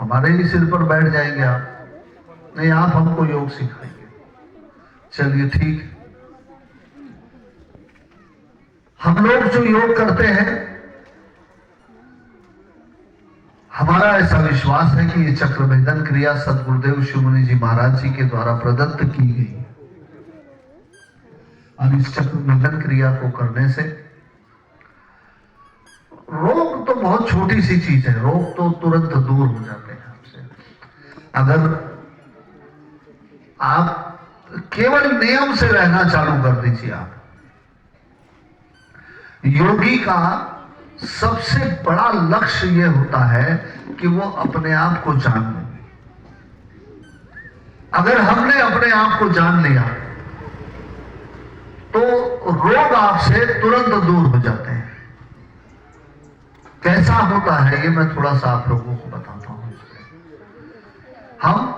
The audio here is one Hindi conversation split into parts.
हमारे ही सिर पर बैठ जाएंगे आप, नहीं आप हमको योग सिखाइए। चलिए ठीक है। हम लोग जो योग करते हैं, हमारा ऐसा विश्वास है कि ये चक्रभेदन क्रिया सदगुरुदेव शिवमुनि जी महाराज जी के द्वारा प्रदत्त की गई है। और इस चक्रभेदन क्रिया को करने से रोग तो बहुत छोटी सी चीज है, रोग तो तुरंत दूर हो जाते हैं आपसे। अगर आप केवल नियम से रहना चालू कर दीजिए। आप योगी का सबसे बड़ा लक्ष्य यह होता है कि वो अपने आप को जान ले। अगर हमने अपने आप को जान लिया तो रोग आपसे तुरंत दूर हो जाते हैं। कैसा होता है ये मैं थोड़ा सा आप लोगों को बताता हूं। हम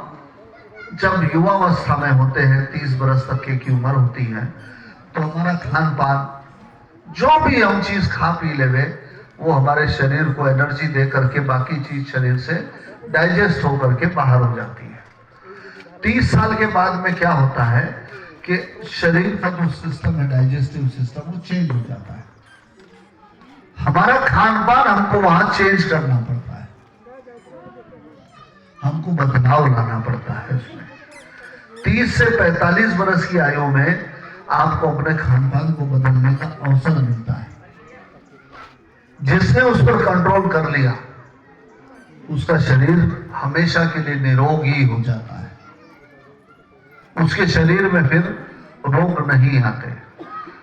जब युवावस्था में होते हैं, 30 बरस तक की उम्र होती है, तो हमारा खान पान, जो भी हम चीज खा पी लेवे, वो हमारे शरीर को एनर्जी दे करके बाकी चीज शरीर से डाइजेस्ट होकर के बाहर हो जाती है। 30 साल के बाद में क्या होता है कि शरीर का जो सिस्टम है, डाइजेस्टिव सिस्टम, वो चेंज हो जाता है। हमारा खान पान हमको वहां चेंज करना पड़ता है, हमको बदलाव लाना पड़ता है उसमें। 30 से 45 बरस की आयु में आपको अपने खान पान को बदलने का अवसर मिलता है। जिसने उस पर कंट्रोल कर लिया, उसका शरीर हमेशा के लिए निरोगी हो जाता है। उसके शरीर में फिर रोग नहीं आते।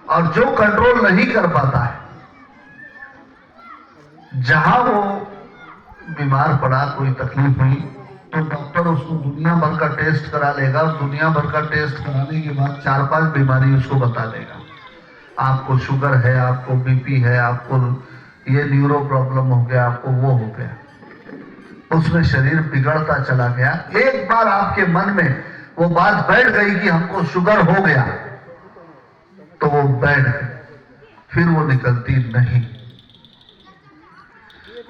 और जो कंट्रोल नहीं कर पाता है, जहां वो बीमार पड़ा, कोई तकलीफ हुई, तो डॉक्टर उसको दुनिया भर का टेस्ट करा लेगा। दुनिया भर का टेस्ट कराने के बाद 4-5 बीमारी उसको बता देगा। आपको शुगर है, आपको बीपी है, आपको ये न्यूरो प्रॉब्लम हो गया, आपको वो हो गया। उसमें शरीर बिगड़ता चला गया। एक बार आपके मन में वो बात बैठ गई कि हमको शुगर हो गया, तो वो बैठ गई, फिर वो निकलती नहीं।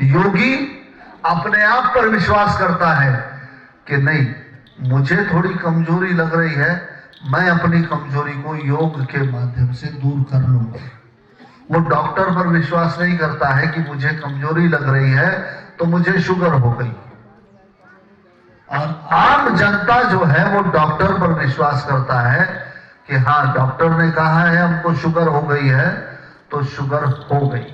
योगी अपने आप पर विश्वास करता है कि नहीं, मुझे थोड़ी कमजोरी लग रही है, मैं अपनी कमजोरी को योग के माध्यम से दूर कर लूंगा। वो डॉक्टर पर विश्वास नहीं करता है कि मुझे कमजोरी लग रही है तो मुझे शुगर हो गई। और आम जनता जो है वो डॉक्टर पर विश्वास करता है कि हाँ, डॉक्टर ने कहा है हमको शुगर हो गई है, तो शुगर हो गई।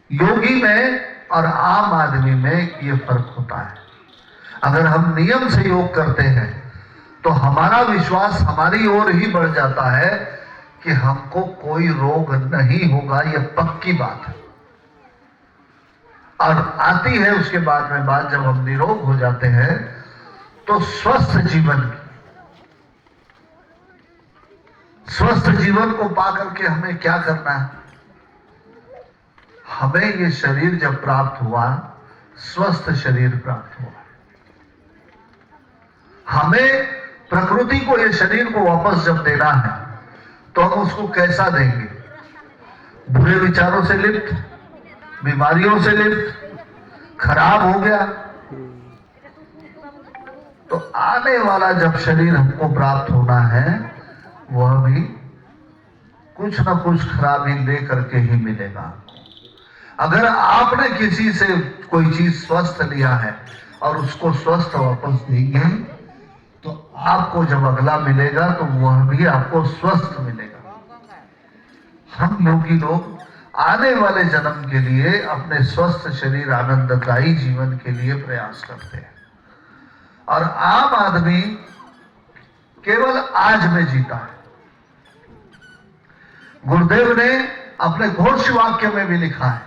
योगी में और आम आदमी में ये फर्क होता है। अगर हम नियम से योग करते हैं तो हमारा विश्वास हमारी ओर ही बढ़ जाता है कि हमको कोई रोग नहीं होगा, ये पक्की बात है। और आती है उसके बाद में बात, जब हम निरोग हो जाते हैं तो स्वस्थ जीवन को पा करके हमें क्या करना है? हमें ये शरीर जब प्राप्त हुआ, स्वस्थ शरीर प्राप्त हुआ, हमें प्रकृति को ये शरीर को वापस जब देना है तो हम उसको कैसा देंगे? बुरे विचारों से लिप्त, बीमारियों से लिप्त, खराब हो गया। तो आने वाला जब शरीर हमको प्राप्त होना है, वह भी कुछ ना कुछ खराबी ले करके ही मिलेगा। अगर आपने किसी से कोई चीज स्वस्थ लिया है और उसको स्वस्थ वापस देंगे, तो आपको जब अगला मिलेगा तो वह भी आपको स्वस्थ मिलेगा। हम योगी लोग आने वाले जन्म के लिए अपने स्वस्थ शरीर, आनंददायी जीवन के लिए प्रयास करते हैं। और आम आदमी केवल आज में जीता है। गुरुदेव ने अपने घोष वाक्य में भी लिखा है,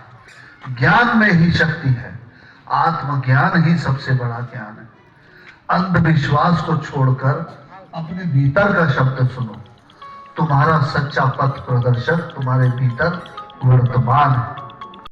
ज्ञान में ही शक्ति है, आत्मज्ञान ही सबसे बड़ा ज्ञान है। अंधविश्वास को छोड़कर अपने भीतर का शब्द सुनो। तुम्हारा सच्चा पथ प्रदर्शक तुम्हारे भीतर वर्तमान है।